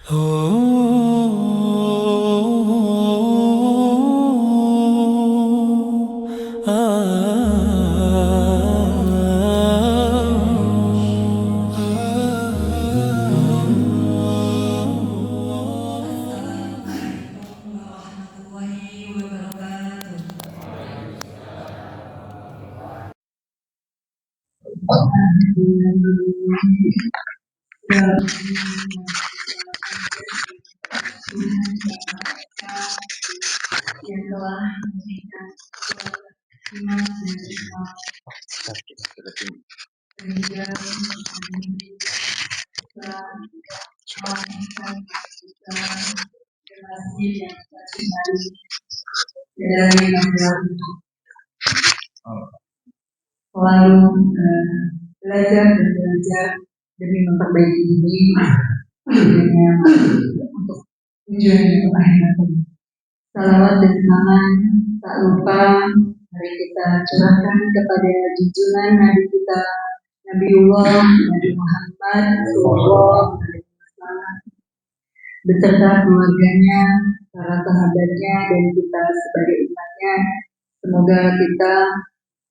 warahmatullahi wabarakatuh. Yang telah memberikan iman dan Islam dan juga melahirkan kita generasi yang tercintai dari masyarakat selalu belajar dan belajar demi memperbaiki diri untuk tujuan yang akhirat. Salawat dan salam tak lupa mari kita curahkan kepada junjungan Nabi kita Nabiullah Nabi Muhammad Sallallahu Alaihi Wasallam beserta keluarganya, para sahabatnya dan kita sebagai umatnya. Semoga kita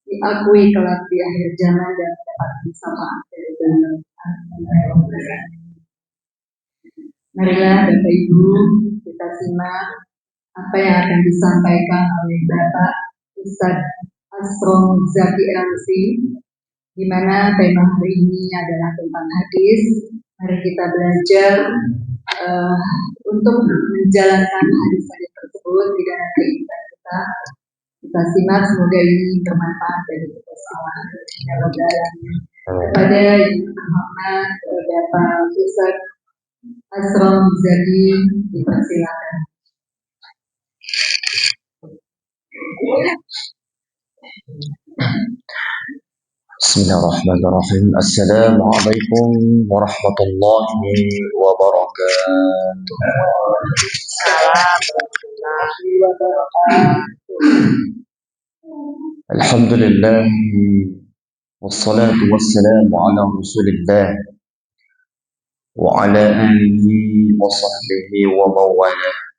diakui kelak di akhir zaman dan mendapat kesamaan dari Allah. Marilah Bapak Ibu kita simak apa yang akan disampaikan oleh Bapak Ustadz Asrom Zaki LC, di mana tema hari ini adalah tentang hadis. Mari kita belajar untuk menjalankan hadis-hadis tersebut di dalam kehidupan kita. Kita simak, semoga ini bermanfaat bagi kita semua. Kepada yang terhormat Bapak Ustadz Asrom Zaki, dipersilakan. Bismillahirrahmanirrahim. Assalamualaikum warahmatullahi wabarakatuh. Alhamdulillah wassalatu wassalamu ala Rasulillah wa ala alihi wa sahbihi wa mawala.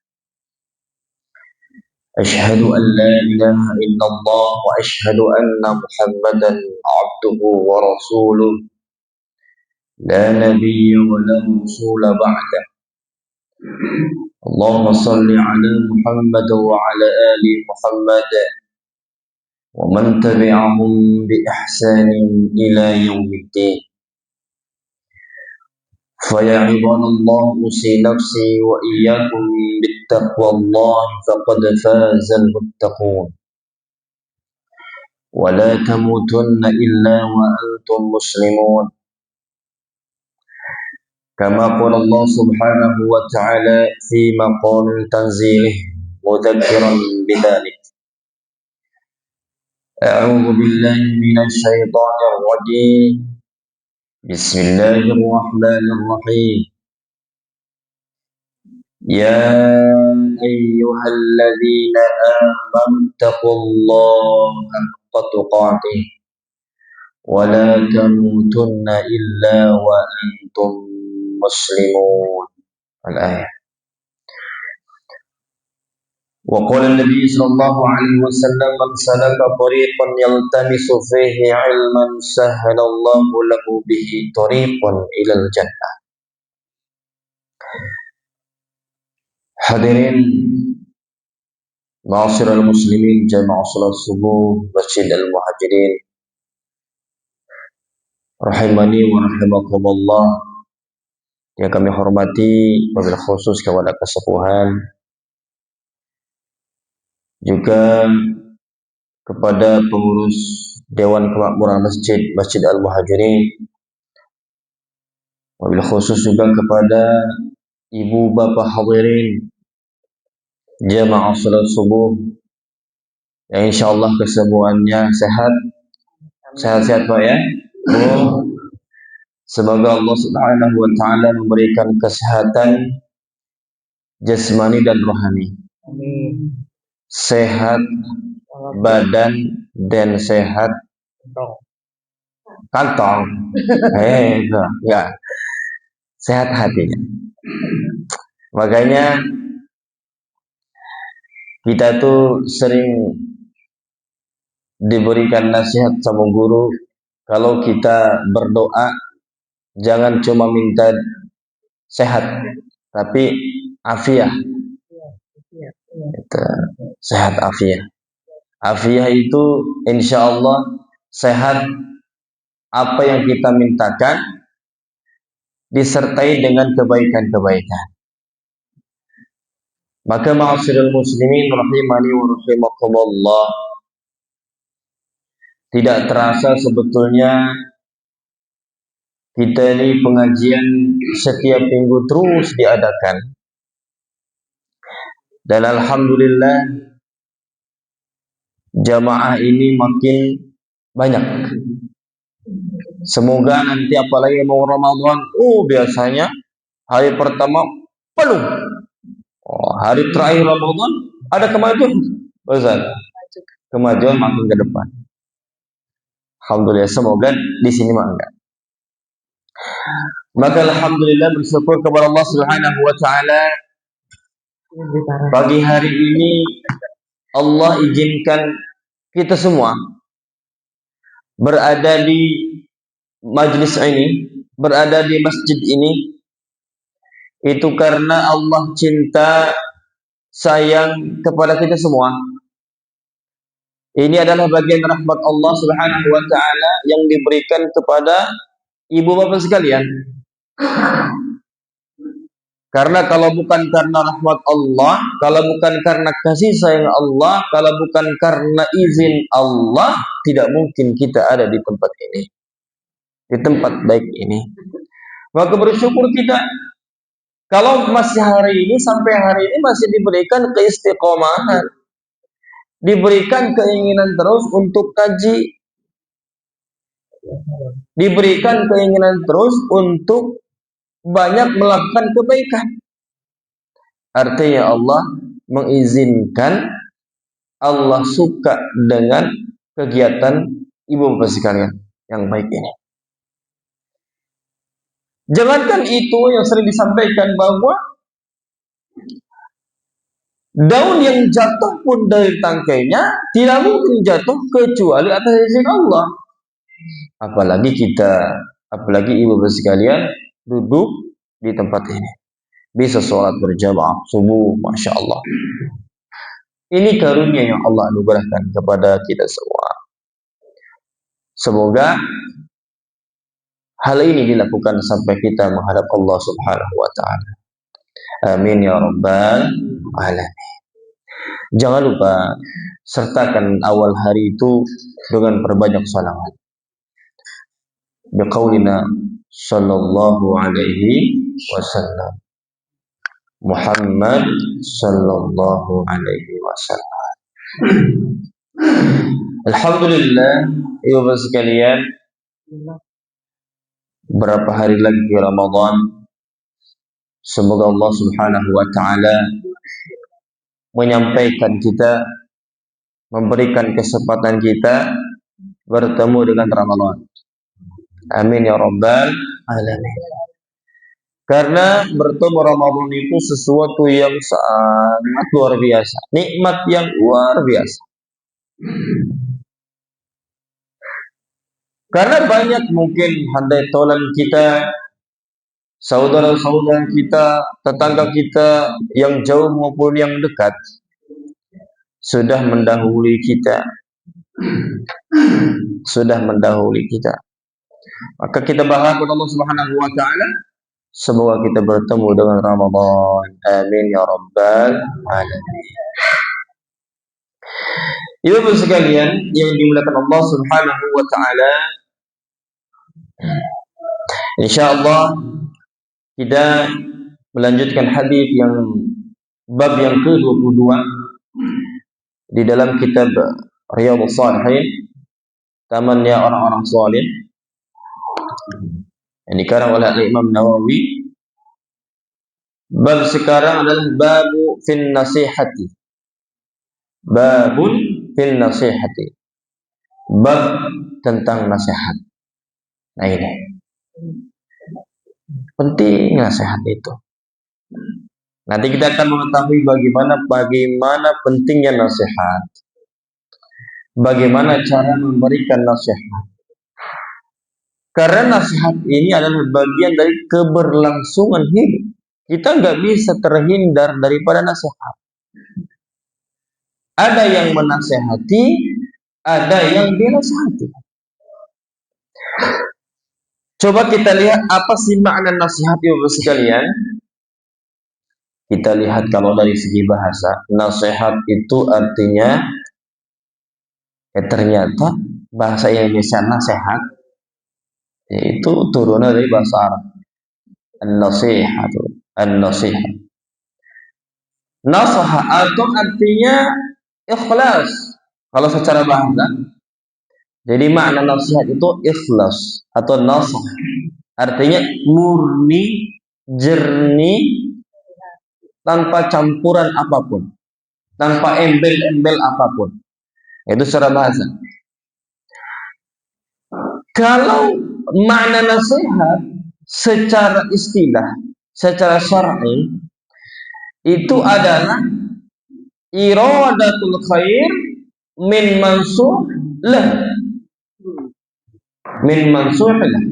أشهد أن لا إله إلا الله وأشهد أن محمدا عبده ورسوله لا نبي ولا رسول بعده. اللهم صل على محمد وعلى آل محمد ومن تبعهم بإحسان إلى يوم الدين. فيا عباد الله أوصي نفسي وإياكم بتقوى الله فقد فاز المتقون ولا تموتن إلا وأنتم مسلمون كما قال الله سبحانه وتعالى في مقام تنزيله مذكرا بذلك. أعوذ بالله من الشيطان الرجيم. بسم الله الرحمن الرحيم. يا أيها الذين آمنوا اتقوا الله حق تقاته ولا تموتن إلا وأنتم مسلمون. الآية. وقال النبي صلى الله عليه وسلم من سلك طريقا يلتمس فيه علما سهل الله له به طريقا إلى الجنة. Hadirin ma'asyiral muslimin jamaah salat subuh Masjid Al-Muhajirin rahimani wa rahimakumullah, yang kami hormati, wabil khusus kepada kesepuhan, juga kepada pengurus Dewan Kemakmuran Masjid Al-Muhajirin, wabil khusus juga kepada ibu bapak hadirin jamaah salat subuh yang insyaallah kesemuanya sehat Pak ya. Semoga Allah Subhanahu wa taala memberikan kesehatan jasmani dan rohani. Amin. Sehat badan dan sehat kantong. Ya. Sehat hatinya. Makanya kita tuh sering diberikan nasihat sama guru, kalau kita berdoa jangan cuma minta sehat, tapi afiah. Itu, sehat afiah. Afiah itu insya Allah sehat, apa yang kita mintakan disertai dengan kebaikan-kebaikan. Maka ma'asyiral muslimin rahimani wa rahimakumullah, tidak terasa sebetulnya kita ini pengajian setiap minggu terus diadakan. Dan alhamdulillah jamaah ini makin banyak. Semoga nanti apalagi mau Ramadan, biasanya hari pertama penuh. Hari terakhir Ramadan ada kemajuan, Ustaz. Kemajuan makin ke depan. Alhamdulillah, semoga di sini mah enggak. Maka alhamdulillah bersyukur kepada Allah Subhanahu wa taala, pagi hari ini Allah izinkan kita semua berada di majlis ini, berada di masjid ini, itu karena Allah cinta sayang kepada kita semua. Ini adalah bagian rahmat Allah Subhanahu wa taala yang diberikan kepada ibu bapak sekalian. Karena kalau bukan karena rahmat Allah, kalau bukan karena kasih sayang Allah, kalau bukan karena izin Allah, tidak mungkin kita ada di tempat ini, di tempat baik ini. Maka bersyukur kita kalau masih hari ini, sampai hari ini masih diberikan keistiqomahan, diberikan keinginan terus untuk kaji, diberikan keinginan terus untuk banyak melakukan kebaikan. Artinya Allah mengizinkan, Allah suka dengan kegiatan ibu bapak sekalian yang baik ini. Jangankan itu, yang sering disampaikan bahwa daun yang jatuh pun dari tangkainya tidak mungkin jatuh kecuali atas izin Allah. Apalagi ibu bapak sekalian duduk di tempat ini, bisa sholat berjamaah subuh, masya Allah. Ini karunia yang Allah anugerahkan kepada kita semua. Semoga hal ini dilakukan sampai kita menghadap Allah Subhanahu wa taala. Amin ya rabbal alamin. Jangan lupa sertakan awal hari itu dengan perbanyak salawat. Biqaulina sallallahu alaihi wasallam, Muhammad sallallahu alaihi wasallam. Alhamdulillah, ibu bapak sekalian, berapa hari lagi Ramadan. Semoga Allah Subhanahu wa taala menyampaikan kita, memberikan kesempatan kita bertemu dengan Ramadan. Amin ya rabbal alamin. Karena bertemu Ramadan itu sesuatu yang sangat luar biasa, nikmat yang luar biasa. Karena banyak mungkin handai tolan kita, saudara-saudara kita, tetangga kita yang jauh maupun yang dekat sudah mendahului kita. Maka kita berharap kepada Allah Subhanahu wa taala, semoga kita bertemu dengan Ramadan. Amin ya rabbal alamin. Ibu sekalian yang dimuliakan Allah Subhanahu wa taala, insyaallah kita melanjutkan hadis yang bab yang ke-22 di dalam kitab Riyadhus Shalihin, tamannya orang-orang saleh, yang dikarang oleh Imam Nawawi. Bab sekarang adalah babu fin nasihati. Babun fin nasihati. Bab tentang nasihat. Nah ini. Penting nasihat itu. Nanti kita akan mengetahui bagaimana pentingnya nasihat. Bagaimana cara memberikan nasihat. Karena nasihat ini adalah bagian dari keberlangsungan hidup. Kita nggak bisa terhindar daripada nasihat. Ada yang menasehati, ada yang dinasehati. Coba kita lihat apa sih makna nasihat Ibu sekalian. Kita lihat kalau dari segi bahasa, nasihat itu artinya ternyata bahasa Indonesia nasihat yaitu turunan dari bahasa Arab. An-nasihah. An-nasihah. Nasaha atau artinya ikhlas. Kalau secara bahasa, jadi makna nasihat itu ikhlas atau nasah. Artinya murni, jernih, tanpa campuran apapun, tanpa embel-embel apapun. Itu secara bahasa. Kalau makna nasihat secara istilah, secara syar'i itu adalah iradatul khair min mansuh lah. Min mansuh lah.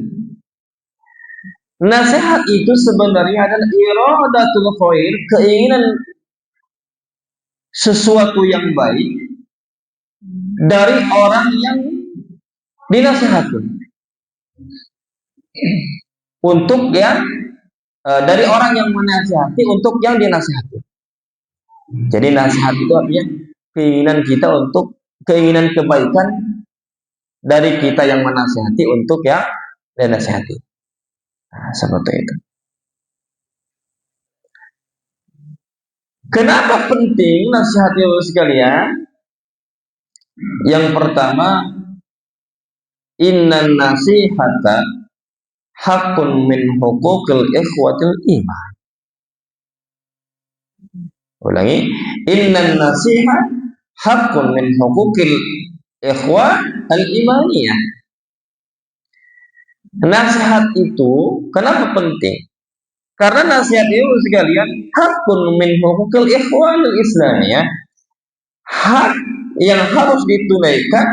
Nasihat itu sebenarnya adalah iradatul khair, keinginan sesuatu yang baik dari orang yang dinasihati. Untuk yang dari orang yang menasihati untuk yang dinasihati. Jadi nasihat itu artinya keinginan kita untuk keinginan kebaikan dari kita yang menasihati untuk yang dinasihati. Nah, seperti itu. Kenapa penting nasihat Ibu sekalian? Yang pertama, innan nasihata hakun min huquqil ikhwatil iman. Ulangi, innan nasihat hakun min huquqil ikhwa al-imaniyah. Nasihat itu kenapa penting? Karena nasihat itu sekalian hakun min huquqil ikhwa al-islamiyah, hak yang harus ditunaikan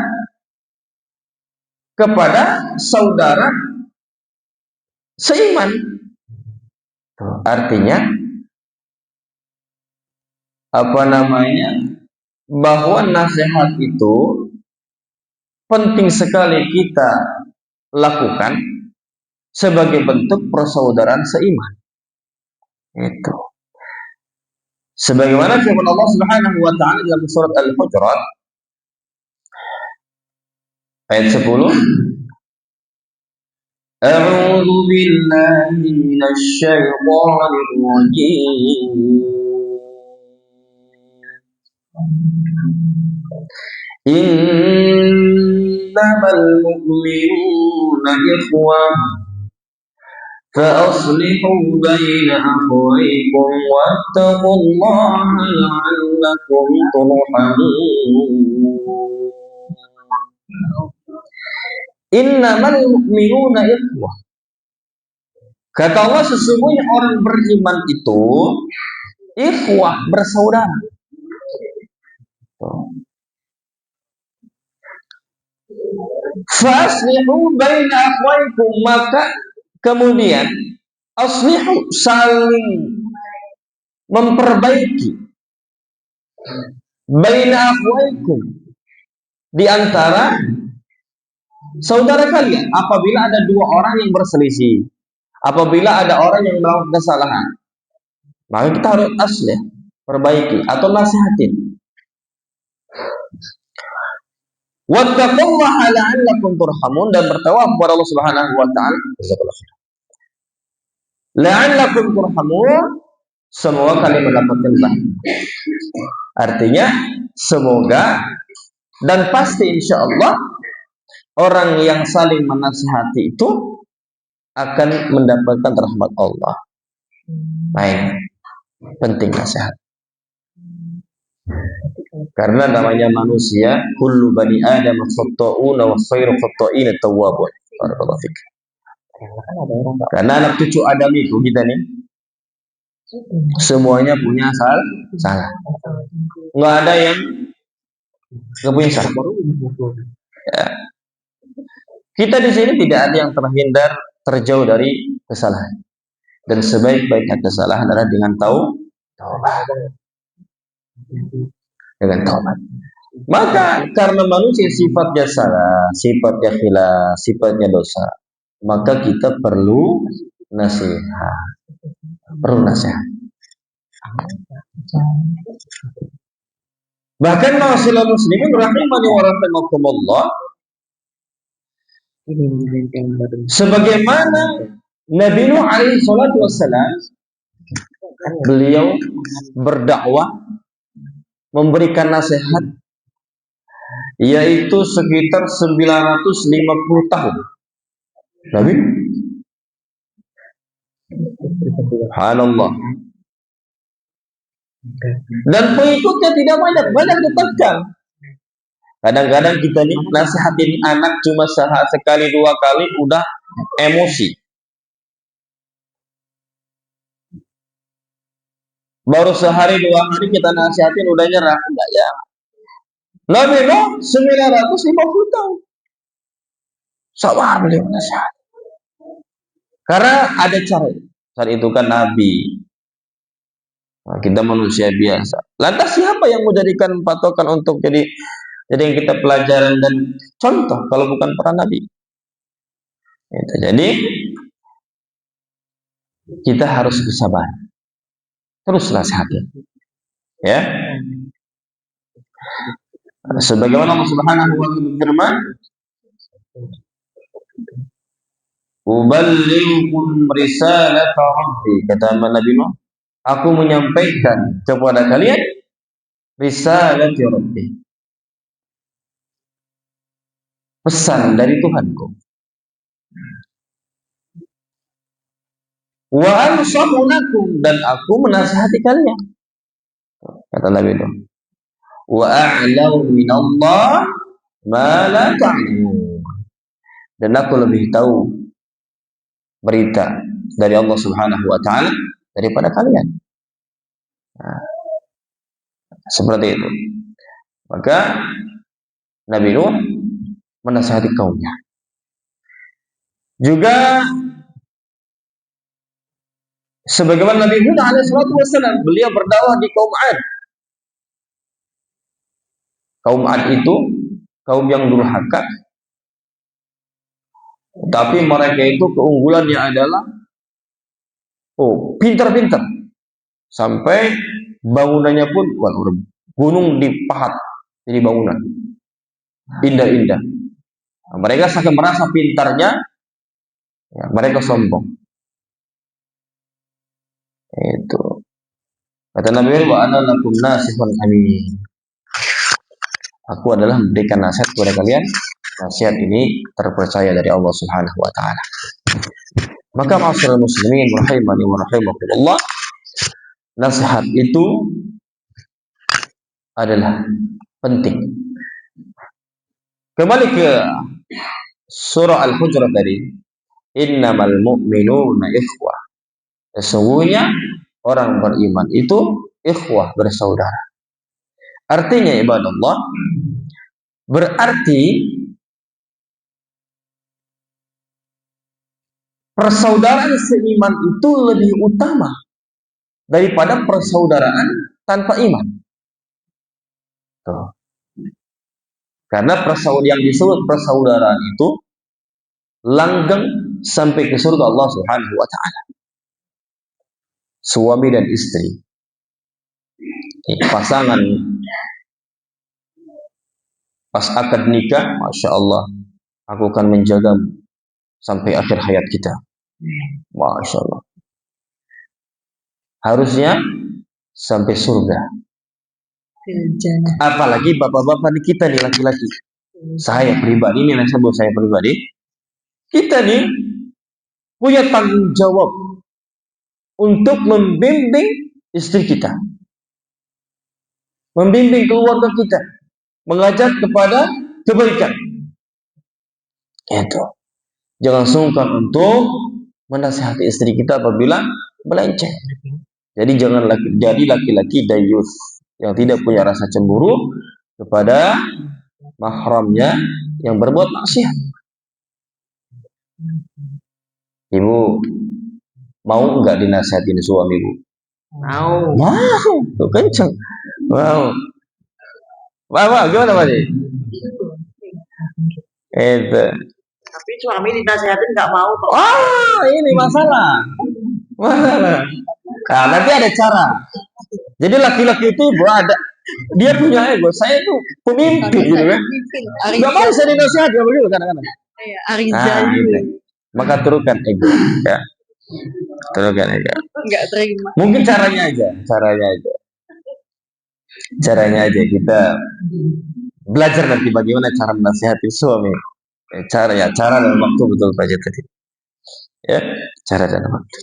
kepada saudara seiman. Artinya bahwa nasihat itu penting sekali kita lakukan sebagai bentuk persaudaraan seiman. Itu. Sebagaimana firman Allah Subhanahu wa taala dalam surat Al-Hujurat ayat 10, A'udzu billahi minasy syaithanir rajim. Innamal mu'minuna ikhwah فأصلحوا بين أخويكم واتقوا الله لعلكم ترحمون. Innamal mu'minuna ikhwah. Kata Allah, sesungguhnya orang beriman itu ikhwah, bersaudara. Faslihu baina akhwaikum, maka kemudian aslihu, saling memperbaiki baina akhwaikum, di antara saudara kalian. Apabila ada dua orang yang berselisih, apabila ada orang yang melakukan kesalahan, maka kita harus aslih, perbaiki atau nasihatin. Wattaqullaha la'allakum turhamun, dan bertawaf kepada Allah Subhanahu wa taala. La'allakum turhamun, semoga kalian mendapatkan rahmat. Artinya semoga dan pasti insyaallah orang yang saling menasihati itu akan mendapatkan rahmat Allah. Baik, penting nasihat. Karena namanya manusia, kullu bani adam khata'una wa khairu khata'ina tawwabun. Barakallahu fik. Karena anak cucu Adam itu kita nih Semuanya punya salah. Nggak ada yang nggak punya salah. Ya. Kita di sini tidak ada yang terhindar terjauh dari kesalahan. Dan sebaik-baiknya kesalahan adalah dengan taubat. Dengan taubat. Maka karena manusia sifatnya salah, sifatnya khilaf, sifatnya dosa, maka kita perlu nasihat. Perlu nasihat. Bahkan masyaallah muslimin rahimani wa rahimakumullah, sebagaimana Nabi Nuh alaihi salatu wassalam, beliau berdakwah, memberikan nasihat, yaitu sekitar 950 tahun. Nabi, subhanallah. Dan pengikutnya tidak banyak ditekan. Kadang-kadang kita nih nasihatin anak cuma sekali dua kali udah emosi. Baru sehari dua hari kita nasihatin udah nyerah, enggak ya. Nabi Nuh 950 tahun. Sabar beliau nasihat. Karena ada cara. Cara itu kan Nabi. Nah, kita manusia biasa. Lantas siapa yang mau jadikan patokan untuk jadi yang kita pelajaran dan contoh kalau bukan para nabi? Itu. Jadi kita harus bersabar. Terus nasihatnya. Ya. Sebagaimana Allah Subhanahu wa taala berfirman, "Uballighukum risalata rabbi," kata Nabi Nuh, aku menyampaikan kepada kalian risalati rabbi, pesan dari Tuhanku. Wa ansahu lakum, dan aku menasihati kalian. Kata Nabi Nuh, wa a'lamu minallah ma la ta'lamun, dan aku lebih tahu berita dari Allah Subhanahu wa taala daripada kalian. Nah, seperti itu. Maka Nabi Nuh menasihati kaumnya. Juga sebagaimana Nabi Hud alaihissalatu wassalam, beliau berdakwah di kaum Ad. Kaum Ad itu kaum yang durhaka, tapi mereka itu keunggulannya adalah pintar-pintar, sampai bangunannya pun gunung dipahat jadi bangunan indah-indah. Nah, mereka saking merasa pintarnya, ya, mereka sombong. Itu kata Nabi, wa ana lakum nasihun amin, aku adalah memberikan nasihat kepada kalian. Nasihat ini terpercaya dari Allah Subhanahu wa taala. Maka ma'asyiral muslimin rahimani wa rahimakumullah, nasihat itu adalah penting. Kembali ke surah Al-Hujurat tadi, innamal mu'minuna ikhwah, sesungguhnya orang beriman itu ikhwah, bersaudara. Artinya ibadallah, berarti persaudaraan seiman itu lebih utama daripada persaudaraan tanpa iman. Tuh. Karena yang disebut persaudaraan itu langgeng sampai ke surga Allah Subhanahu wa taala. Suami dan istri, pasangan pas akad nikah, masya Allah, aku akan menjagamu sampai akhir hayat kita. Masya Allah. Harusnya sampai surga. Apalagi bapak-bapak di kita nih, laki-laki. Saya pribadi, ini sebut saya pribadi, kita nih punya tanggung jawab untuk membimbing istri kita, membimbing keluarga kita, mengajak kepada kebaikan. Itu. Jangan sungkan untuk menasihati istri kita apabila melenceng. Jadi jangan jadi laki-laki dayus yang tidak punya rasa cemburu kepada mahramnya yang berbuat maksiat. Ibu mau nggak dinasihatin suami ibu? Mau, tuh kenceng. Mau. Bapak gimana Pak? Itu. Tapi suami dinasihatin nggak mau kok. Ini masalah. Nah, nanti ada cara. Jadi laki-laki itu ada, dia punya ego. Saya itu pemimpin, gitu kan? Gak mau saya dinasihat, gak begitu kadang-kadang. Maka turunkan ego, ya. Turunkan ego. Nggak terima. Mungkin caranya aja kita belajar nanti bagaimana cara menasihati suami. Cara dalam waktu betul saja tadi. Ya, cara dalam waktu.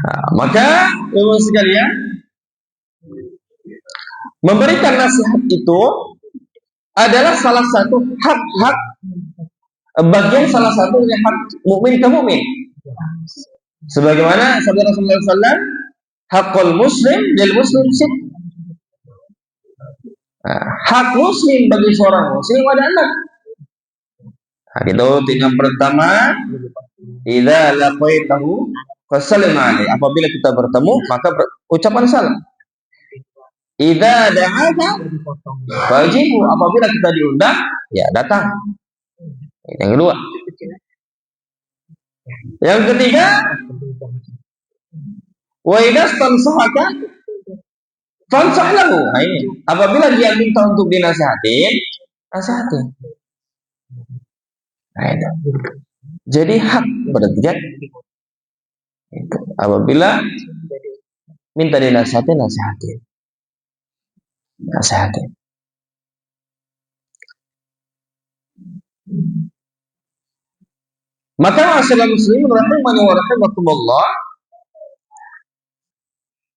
Nah, maka teman sekalian, memberikan nasihat itu adalah salah satu hak bagian salah satu dari hak mukmin ke mukmin. Sebagaimana sabda Rasulullah SAW, hakul muslim lil muslim sit. Hak muslim bagi seorang muslim adalah hak itu yang pertama, idza laqaitahu fasallim alaihi. Apabila kita bertemu maka ucapan salam. Idza da'aka fajibu. Apabila kita diundang ya datang. Yang kedua. Yang ketiga, wa idza stansahaka fansah lahu. Apabila dia minta untuk dinasihatin, nasihatin. Nah, itu. Jadi hak berarti kan? Itu. Apabila minta dinasihatin, nasihatin. Maka masalah muslimin rahimani wa rahimakumullah.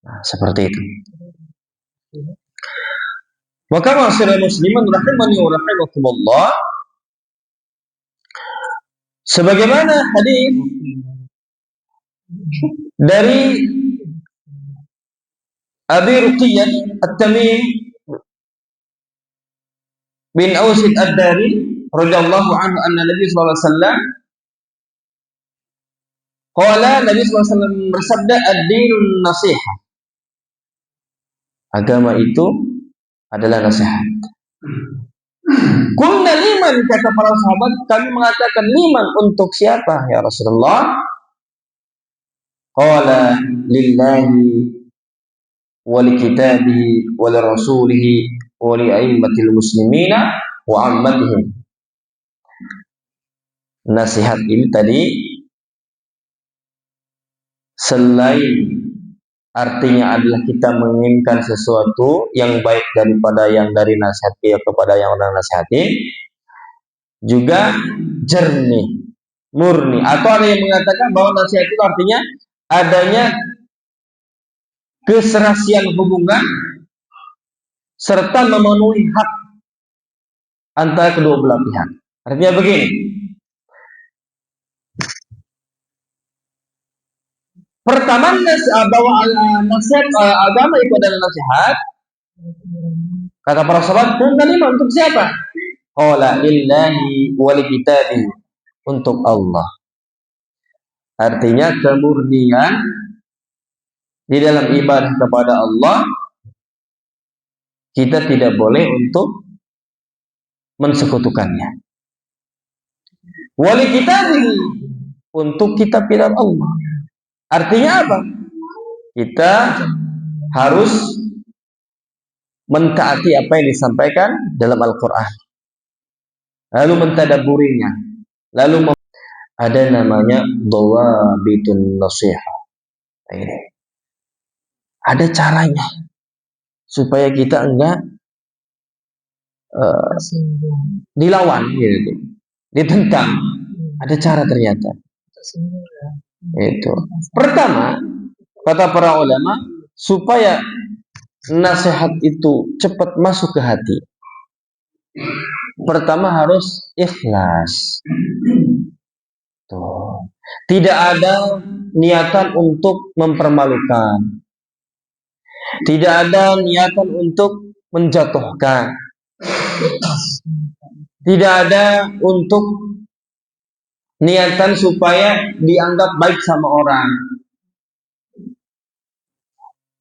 Nah, seperti itu. Maka masalah muslimin rahimani wa rahimakumullah, sebagaimana hadis dari Abi Ruqayyah At-Tamim bin Aus Ad-Dari radhiyallahu anhu anna Nabi sallallahu alaihi wasallam qala, Nabi sallallahu alaihi wasallam bersabda, ad-dinun nasiha. Agama itu adalah nasihat. Qulna liman, kata para sahabat, kami mengatakan liman, untuk siapa ya Rasulullah? Qala lillahi wa li kitabihi wa li rasulihi wa li a'immatil muslimina wa ammatihim. Nasihat ini tadi selain artinya adalah kita menginginkan sesuatu yang baik daripada yang dari nasihat kepada yang orang nasihatin, juga jernih, murni. Atau ada yang mengatakan bahwa nasihat itu artinya adanya keserasian hubungan serta memenuhi hak antara kedua belah pihak. Artinya begini, pertama bahwa nasihat agama itu adalah nasihat. Kata para sahabat, lima, untuk siapa? Qala lillahi wa li kitabihi, untuk Allah. Artinya kemurnian di dalam ibadah kepada Allah, kita tidak boleh untuk mensekutukannya. Wa li kitabihi, untuk kitab Allah. Artinya apa? Kita harus mentaati apa yang disampaikan dalam Al-Quran, lalu mentadaburinya, lalu ada namanya dhawabitun nasiha. Ini ada caranya supaya kita enggak dilawan, gitu, ditentang. Ada cara ternyata. Itu pertama, kata para ulama, supaya nasihat itu cepat masuk ke hati, pertama harus ikhlas. Tuh. Tidak ada niatan untuk mempermalukan. Tidak ada niatan untuk menjatuhkan. Tidak ada untuk niatan supaya dianggap baik sama orang.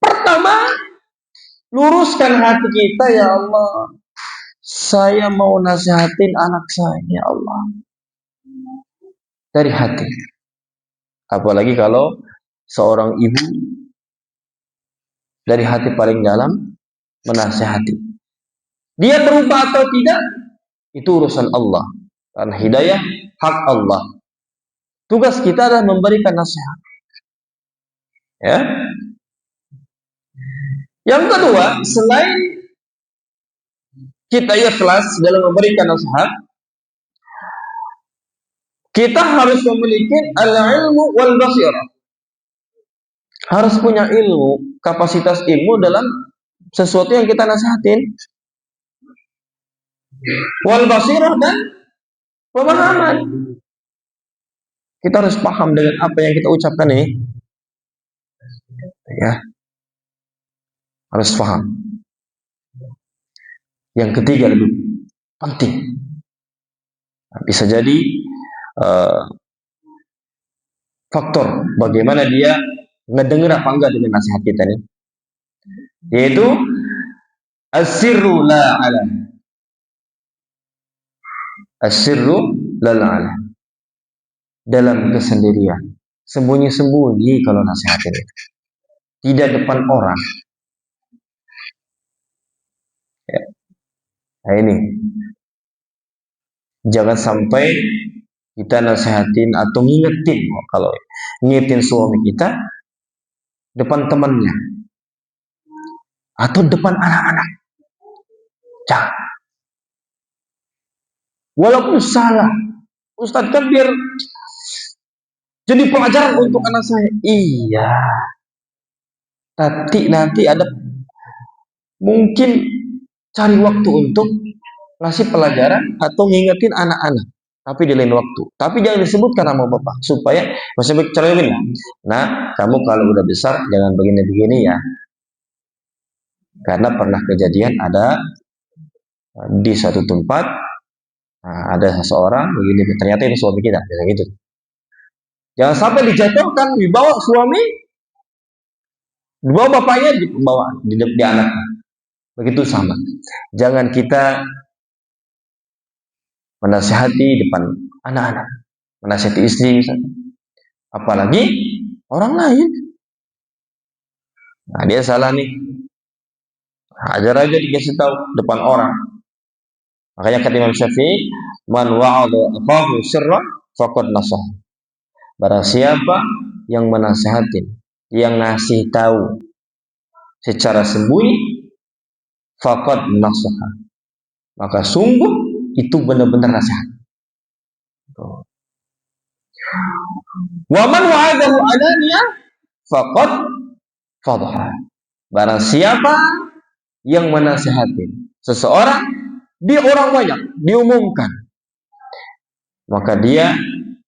Pertama, luruskan hati kita, ya Allah. Saya mau nasihatin anak saya, ya Allah. Dari hati. Apalagi kalau seorang ibu dari hati paling dalam menasihati. Dia berubah atau tidak, itu urusan Allah. Karena hidayah hak Allah. Tugas kita adalah memberikan nasihat. Ya. Yang kedua, selain kita ikhlas dalam memberikan nasihat, kita harus memiliki al-ilmu wal basirah. Harus punya ilmu, kapasitas ilmu dalam sesuatu yang kita nasihatin. Wal basirah dan pemahaman. Kita harus paham dengan apa yang kita ucapkan ini. Ya. Harus paham. Yang ketiga lebih penting. Bisa jadi faktor bagaimana dia ngedenger apa enggak dengan nasihat kita nih. Yaitu as-sirru la ala. As-sirru la ala. Dalam kesendirian. Sembunyi-sembunyi kalau nasihatin itu. Tidak depan orang. Ya. Nah ini. Jangan sampai kita nasihatin atau ngingetin. Kalau ngingetin suami kita depan temannya. Atau depan anak-anak. Jangan. Walaupun salah. Ustadz kan biar jadi pelajaran untuk anak saya. Iya. Tapi nanti ada mungkin cari waktu untuk ngasih pelajaran atau ngingetin anak-anak. Tapi di lain waktu. Tapi jangan disebutkan nama bapak. Supaya, maksudnya cara ini. Nah, kamu kalau udah besar jangan begini-begini ya. Karena pernah kejadian ada di suatu tempat. Nah, ada seseorang begini, ternyata ini suami kita, gitu. Jangan sampai dijatuhkan, dibawa suami, dibawa bapaknya, dibawa di anaknya. Begitu sama. Jangan kita menasihati depan anak-anak, menasihati istri, misalnya. Apalagi orang lain. Nah, dia salah nih. Ajar aja dikasih tahu depan orang. Makanya kata Imam Syafi'i, man wa'adha akhahu sirran faqad nasah. Barang siapa yang menasihatin, yang ngasih tahu secara sembunyi, faqad nasah. Maka sungguh itu benar-benar nasihat. Wa man wa'adahu alaniyah faqad fadha. Barang siapa yang menasihatin seseorang di orang banyak, diumumkan, maka dia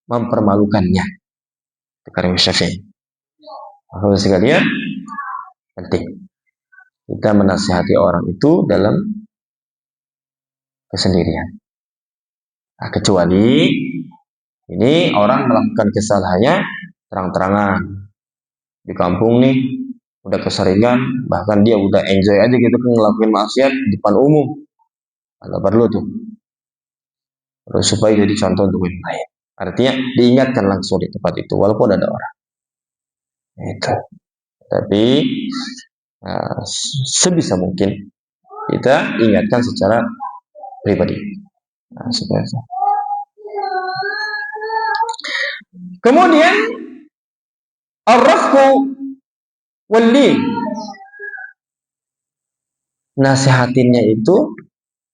mempermalukannya. Kata Syafi'i. Maka sekalian penting kita menasihati orang itu dalam kesendirian. Nah, kecuali ini orang melakukan kesalahannya terang-terangan di kampung nih, udah keseringan, bahkan dia udah enjoy aja gitu ngelakuin maksiat di depan umum. Nggak perlu tuh. Terus supaya jadi contoh untuk yang lain. Artinya diingatkan langsung di tempat itu walaupun ada orang. Itu. Tapi sebisa mungkin kita ingatkan secara pribadi. Nah, supaya. Kemudian ar-rafqu wal-lin. Nasihatinnya itu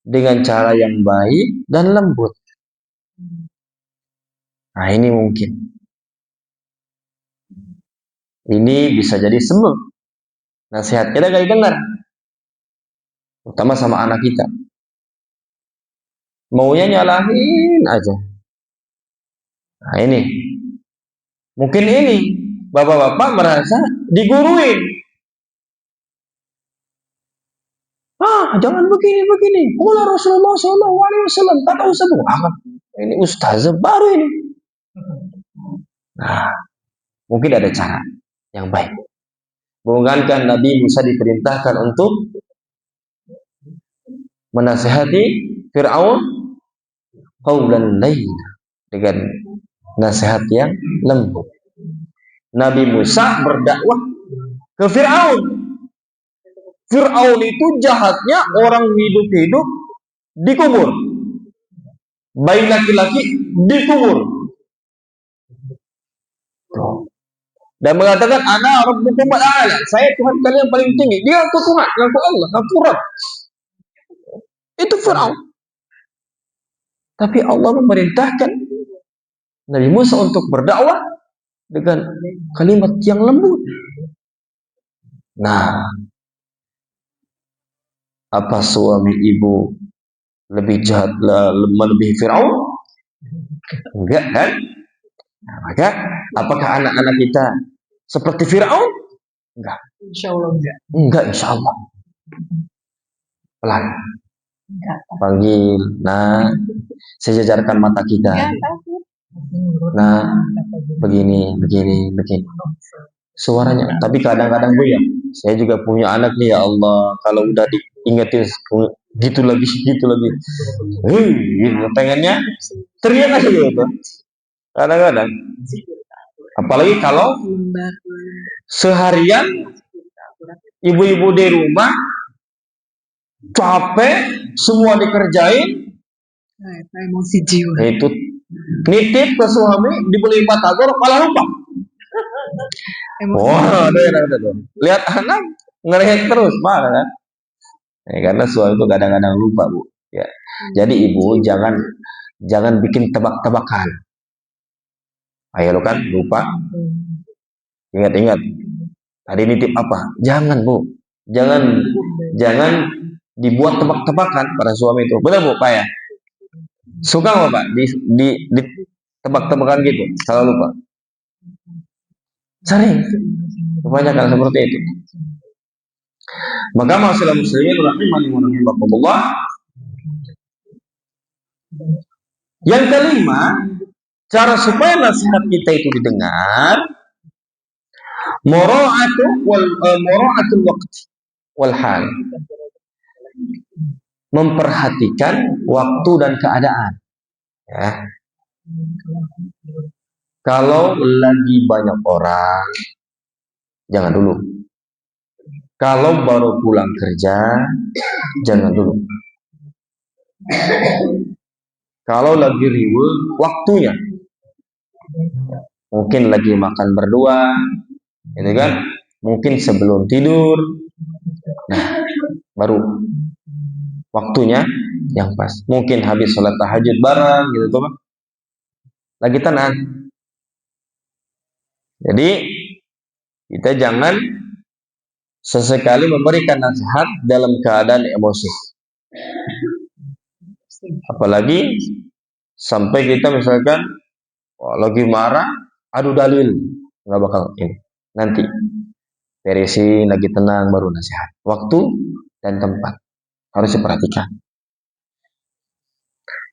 dengan cara yang baik dan lembut. Nah, ini mungkin. Ini bisa jadi sebab nasihat kita gak didengar. Terutama sama anak kita. Maunya nyalahin aja. Nah ini, mungkin ini bapak-bapak merasa diguruin. Jangan begini. Qala Rasulullah Shallallahu Alaihi Wasallam, kata Ustaz Muhammad. Ini ustaz baru ini. Nah, mungkin ada cara yang baik. Bukankah Nabi Musa diperintahkan untuk menasihati Fir'aun qaulan layyin, dengan nasihat yang lembut. Nabi Musa berdakwah ke Fir'aun. Fir'aun itu jahatnya, orang hidup-hidup dikubur, bayi laki-laki dikubur, dan mengatakan ana rabbukum al-a'la, saya Tuhan kalian yang paling tinggi. Dia aku Tuhan, aku Allah, aku Rabb. Itu Fir'aun. Tapi Allah memerintahkan Nabi Musa untuk berdakwah dengan kalimat yang lembut. Nah, apa suami ibu lebih jahat, melebihi Fir'aun? Enggak kan? Nah, maka apakah anak-anak kita seperti Fir'aun? Enggak. Insya Allah enggak. Enggak, insya Allah. Pelan. Panggil. Nah, sejajarkan mata kita. Nah, begini. Suaranya. Tapi kadang-kadang Bu ya, saya juga punya anak nih, ya Allah. Kalau udah diingetin gitu lagi. Gitu. Pengennya teriak aja gitu. Kadang-kadang. Apalagi kalau seharian ibu-ibu di rumah capek, semua dikerjain, emosi jiwa. itu nitip ke suami, dibeli batagor, malah lupa. Wah, lihat anak ngerehek terus, malah kan? Karena suami itu kadang-kadang lupa, Bu. Ya. Jadi ibu jangan bikin tebak-tebakan. Ayo lo kan lupa. Ingat. Tadi nitip apa? Jangan, Bu. Jangan dibuat tebak-tebakan pada suami itu. Benar, Bu, Pak ya? Suka nggak, Pak? Di tebak-tebakan gitu, kalau lupa. Sering. Kebanyakan seperti itu. Maka masalah muslimin rahimani wa rahimakumullah. Yang kelima, cara supaya nasihat kita itu didengar, mura'atul waqti wal hal. Memperhatikan waktu dan keadaan. Ya. Kalau lagi banyak orang, jangan dulu. Kalau baru pulang kerja, jangan dulu. Kalau lagi riweuh, waktunya. Mungkin lagi makan berdua, gitu kan? Mungkin sebelum tidur. Nah, baru waktunya yang pas. Mungkin habis sholat tahajud bareng, gitu tuh, lagi tenang. Jadi kita jangan sesekali memberikan nasihat dalam keadaan emosi. Apalagi sampai kita misalkan lagi marah, adu dalil, nggak bakal ini. Nanti beresin, lagi tenang baru nasihat. Waktu dan tempat harus diperhatikan.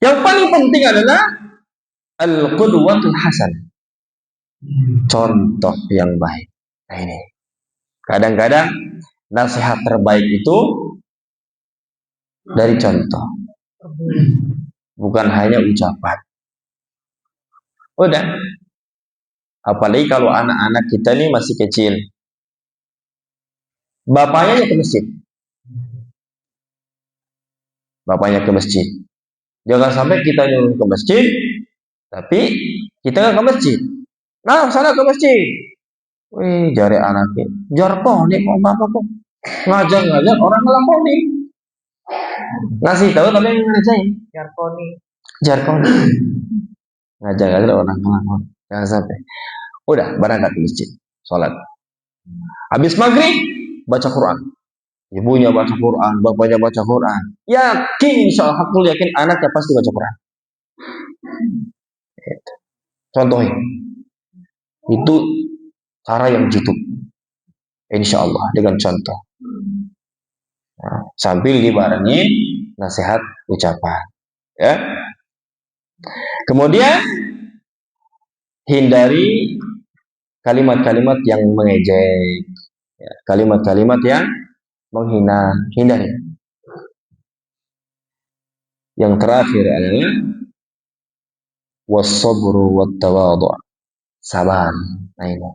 Yang paling penting adalah al-qudwatul hasan, contoh yang baik. Nah ini, kadang-kadang nasihat terbaik itu dari contoh, bukan hanya ucapan. Udah. Apalagi kalau anak-anak kita ini masih kecil, bapaknya ke masjid. Jangan sampai kita nyuruh ke masjid, tapi kita nggak ke masjid. Nah, sana ke masjid. Wih, jari anaknya, jarponi kok bapak kok ngajar orang ngelakoni. Ngasih tahu tapi ngerjain. Jarponi. Ngajar orang ngelakoni. Jangan sampai. Udah, berangkat ke masjid, sholat. Habis maghrib, baca Quran. Ibunya baca Quran, bapaknya baca Quran. Yakin, insya Allah, aku yakin anaknya pasti baca Quran. Contohin. Itu cara yang jitu. Insya Allah dengan contoh. Nah, sambil dibarengi nasihat ucapan. Ya. Kemudian hindari kalimat-kalimat yang mengejek, ya, kalimat-kalimat yang menghina, hindari. Yang terakhir adalah was-sabru wat-tawadhu', sabar. Nah ini.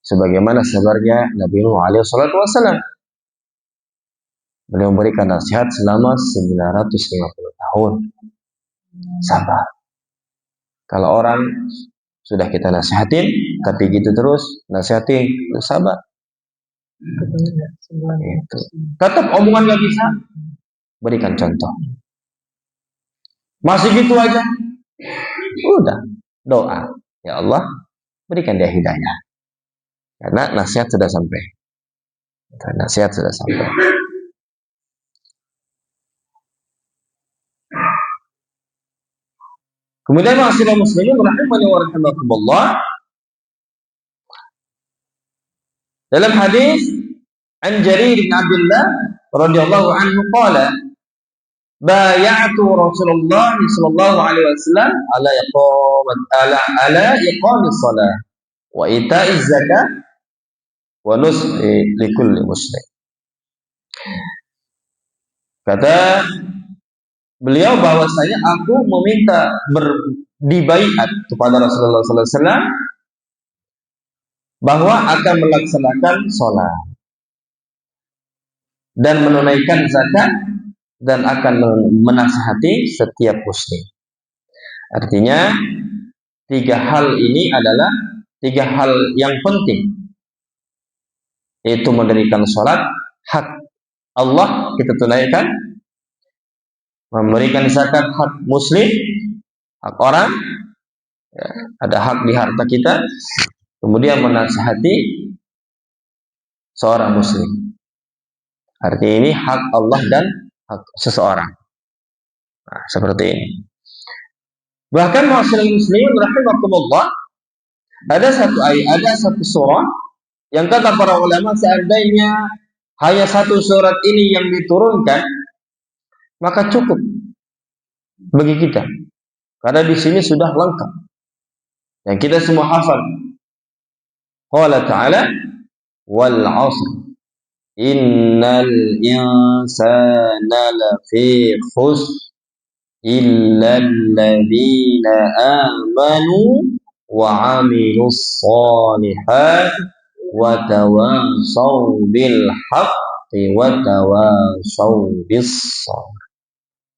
Sebagaimana sabarnya Nabi Nuh alaihi salatu wasallam. Beliau memberikan nasihat selama 950 tahun. Sabar. Kalau orang sudah kita nasihatin, tapi gitu terus, nasihatin, sabar. Itu. Tetap omongan gak bisa, berikan contoh. Masih gitu aja, udah doa, ya Allah berikan dia hidayah. Karena nasihat sudah sampai. Nasihat sudah sampai. Kemudian ma'asyiral muslimin rahimani wa rahimakumullah, dalam hadis an Jarir bin Abdullah radhiyallahu anhu qala bay'atu Rasulullah sallallahu alaihi wasallam ala iqamis shalah wa ita'iz zakah wa nushi likulli muslim. Kata beliau bahwasanya aku meminta dibaiat kepada Rasulullah sallallahu alaihi wasallam bahwa akan melaksanakan sholat dan menunaikan zakat dan akan menasihati setiap muslim. Artinya 3 hal ini adalah 3 hal yang penting, yaitu mendirikan sholat, hak Allah kita tunaikan, memberikan zakat hak muslim, hak orang, ya, ada hak di harta kita, kemudian menasihati seorang muslim. Artinya ini hak Allah dan hak seseorang. Nah, seperti ini. Bahkan ma'asyiral muslimin rahimakumullah, ada satu surah yang kata para ulama seandainya hanya satu surat ini yang diturunkan maka cukup bagi kita. Karena di sini sudah lengkap. Yang kita semua hafal. Qala ta'ala wal 'asr innal insana lafi khusr illa alladhina amanu wa 'amilus shalihat wa tawasaw bil haqqi wa tawasaw bis sabr.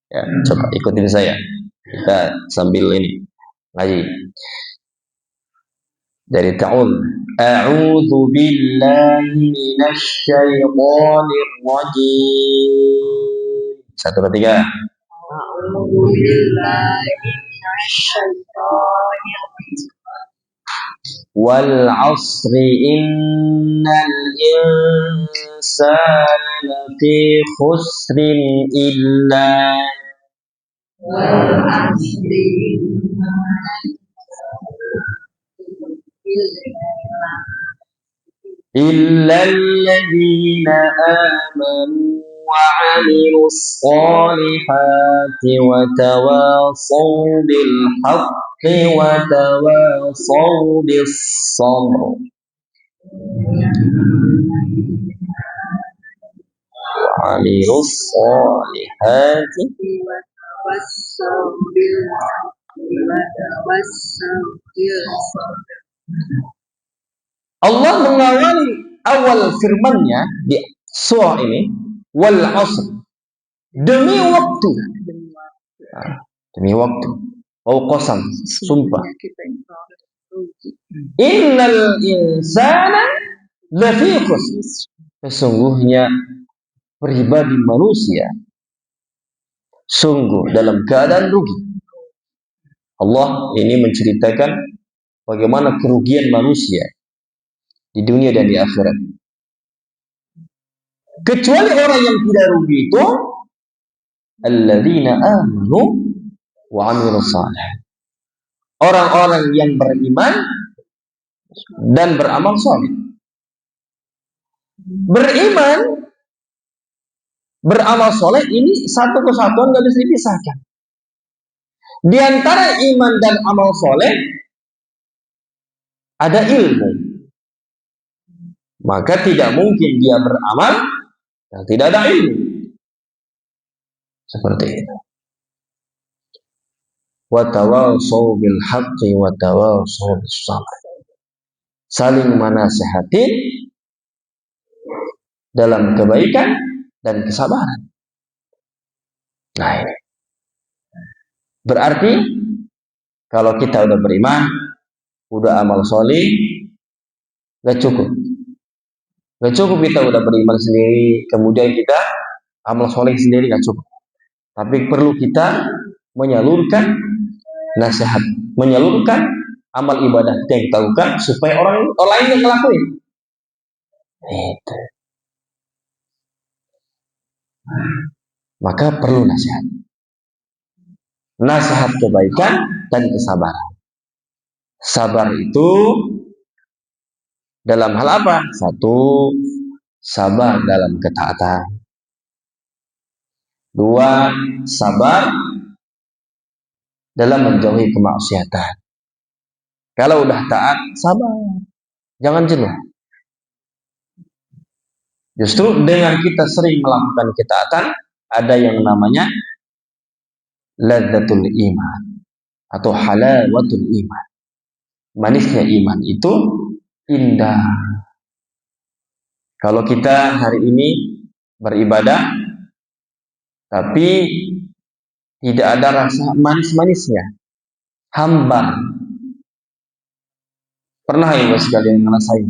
Ya, coba ikutin saya. Kita sambil ini ngaji. Dari ta'awudz. A'udzu billahi minasy syaithanir rajim. 1 2 3. A'udzu billahi minasy syaithanir rajim. Wal 'asri innal insana lafi khusrin illa Wal 'asri إلا الذين آمنوا وعملوا الصالحات وتواصوا بالحق وتواصوا بالصبر. وعملوا الصالحات وتواصوا بالحق وتواصوا بالصبر. Allah mengawali awal firman-Nya di surah ini wal 'asr, demi waktu. Demi waktu. Au qasam, sumpah. Innal insana lafi khusr. Sesungguhnya pribadi manusia sungguh dalam keadaan rugi. Allah ini menceritakan bagaimana kerugian manusia di dunia dan di akhirat. Kecuali orang yang tidak rugi itu alladzina amanu wa 'amilus shalihat. orang-orang yang beriman dan beramal soleh. Beriman, beramal soleh ini satu kesatuan, nggak bisa dipisahkan. Di antara iman dan amal soleh ada ilmu. Maka tidak mungkin dia beramal yang tidak ada ilmu. Seperti itu. Wa tawassaw bil haqqi wa tawassaw bis sabr. Saling menasihati dalam kebaikan dan kesabaran. Nah, ini. Berarti kalau kita udah beriman, udah amal soleh, gak cukup. Gak cukup kita udah beriman sendiri, kemudian kita amal soleh sendiri, gak cukup. Tapi perlu kita menyalurkan nasihat, menyalurkan amal ibadah kita yang kita lakukan supaya orang lain yang ngelakuin. Itu. Maka perlu nasihat. Nasihat kebaikan dan kesabaran. Sabar itu dalam hal apa? Satu, sabar dalam ketaatan. Dua, sabar dalam menjauhi kemaksiatan. Kalau udah taat, sabar. Jangan jenuh. Justru dengan kita sering melakukan ketaatan, ada yang namanya ladzatul iman atau halawatul iman. Manisnya iman itu indah. Kalau kita hari ini beribadah tapi tidak ada rasa manis-manisnya, hambar. Pernah ya sekalian ngerasain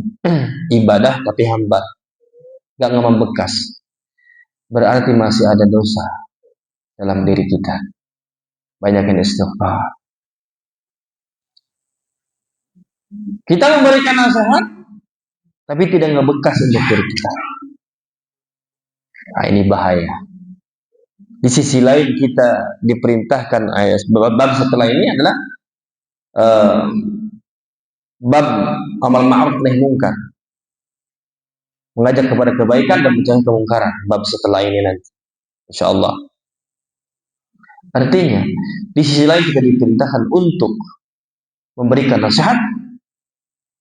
ibadah tapi hambar, gak membekas, berarti masih ada dosa dalam diri kita. Banyakin istighfar. Kita memberikan nasihat tapi tidak ngebekas untuk diri kita. Nah, ini bahaya. Di sisi lain kita diperintahkan ayat bab setelah ini adalah bab amal ma'ruf nahi munkar, mengajak kepada kebaikan dan mencegah kemungkaran. Bab setelah ini nanti, insyaallah. Artinya di sisi lain kita diperintahkan untuk memberikan nasihat,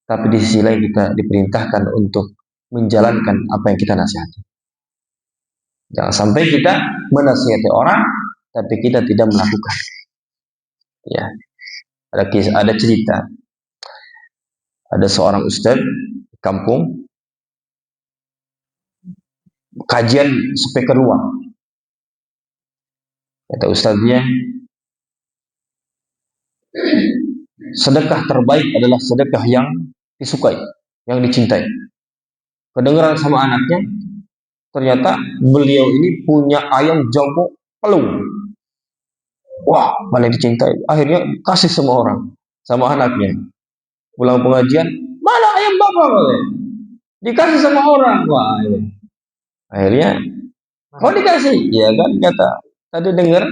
tapi di sisi lain kita diperintahkan untuk menjalankan apa yang kita nasihati. Jangan sampai kita menasihati orang tapi kita tidak melakukan. Ya, ada cerita. Ada seorang ustaz di kampung kajian sampai keluar. Kata ustaznya, sedekah terbaik adalah sedekah yang disukai, yang dicintai. Kedengaran sama anaknya, ternyata beliau ini punya ayam jago pelung. Wah, paling dicintai. Akhirnya kasih semua orang, sama anaknya. Pulang pengajian, mana ayam bapak? Dikasih sama orang. Wah, ini. Akhirnya, kau dikasih? Ya kan, kata. Tadi dengar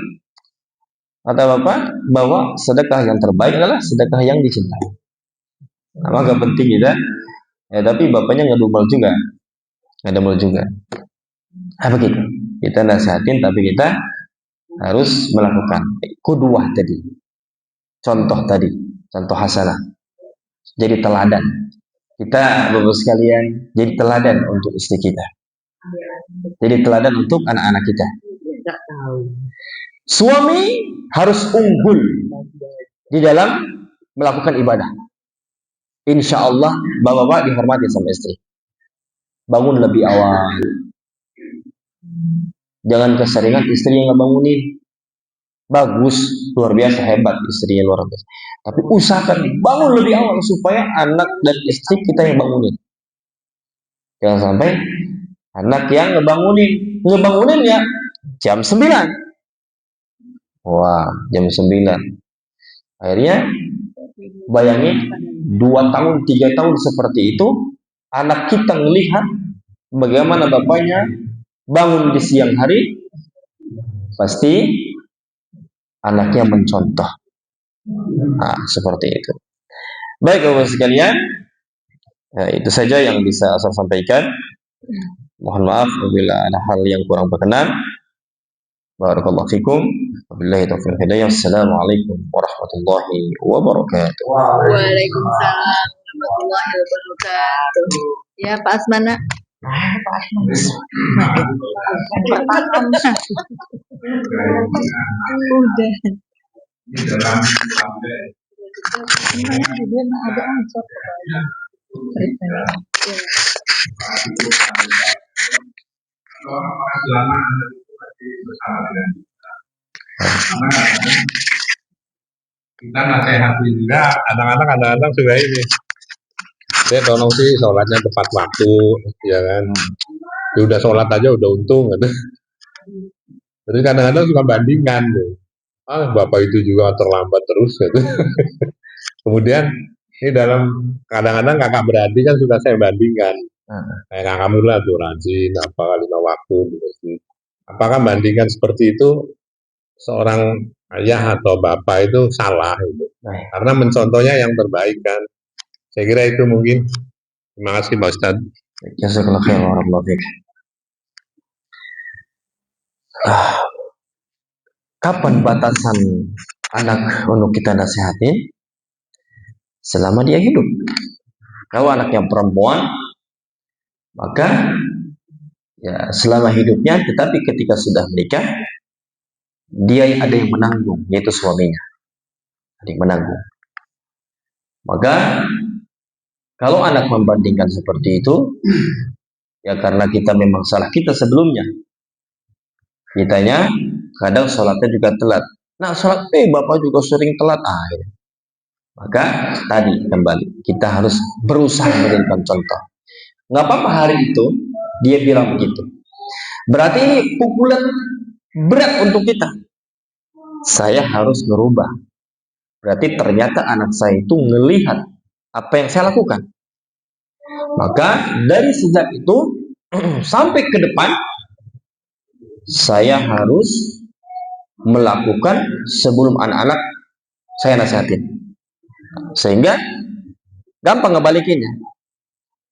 kata bapak bahwa sedekah yang terbaik adalah sedekah yang dicintai. Nah, maka penting kita. Ya, tapi bapaknya nggak double juga. Apa gitu? Kita nasihatin, tapi kita harus melakukan qudwah tadi, contoh hasanah. Jadi teladan. Kita bapak sekalian jadi teladan untuk istri kita. Jadi teladan untuk anak-anak kita. Suami harus unggul di dalam melakukan ibadah. Insya Allah bapak-bapak dihormati sama istri. Bangun lebih awal. Jangan keseringan istri yang ngebangunin. Bagus, luar biasa, hebat istrinya, luar biasa. Tapi usahakan bangun lebih awal supaya anak dan istri kita yang bangunin. Jangan sampai anak yang ngebangunin ya jam 9. Wah, jam 9. Akhirnya bayangin 2 tahun, 3 tahun seperti itu, anak kita melihat bagaimana bapaknya bangun di siang hari, pasti anaknya mencontoh. Nah, seperti itu. Baik, Bapak sekalian, ya, itu saja yang bisa saya sampaikan. Mohon maaf apabila ada hal yang kurang berkenan. Barakallahu fikum. Wabillahi taufiq hidayah. Assalamualaikum warahmatullahi wabarakatuh. Waalaikumsalam warahmatullahi wabarakatuh. Ya Pak Asmana. Pak Asmana. Udah. Dia mah ada aja. Selama Anda bersama dengan karena kita nasihati juga kadang-kadang sudah ini saya tolong sih sholatnya tepat waktu ya kan ya udah sholat aja udah untung gitu. Jadi kadang-kadang suka bandingkan tuh. Bapak itu juga terlambat terus gitu. Kemudian ini dalam kadang-kadang kakak berarti kan sudah saya bandingkan kayak kamu lah tuh rajin apa lima waktu gitu. Apakah bandingkan seperti itu seorang ayah atau bapak itu salah gitu. Karena mencontohnya yang terbaik kan. Saya kira itu mungkin. Terima kasih Pak Ustaz. Jazakallahu khairan warahmatullahi wabarakatuh. Kapan batasan anak untuk kita nasihatin? Selama dia hidup. Kalau anaknya perempuan, maka ya selama hidupnya, tetapi ketika sudah menikah, dia ada yang menanggung, yaitu suaminya. Ada yang menanggung. Maka kalau anak membandingkan seperti itu, ya karena kita memang salah kita sebelumnya. Kitanya kadang sholatnya juga telat. Nah sholat, bapak juga sering telat. Maka tadi kembali, kita harus berusaha memberikan contoh. Nggak apa-apa hari itu dia bilang begitu. Berarti ini pukulan berat untuk kita. Saya harus merubah. Berarti ternyata anak saya itu melihat apa yang saya lakukan. Maka dari sejak itu sampai ke depan saya harus melakukan sebelum anak-anak saya nasihatin. Sehingga gampang ngebalikinnya.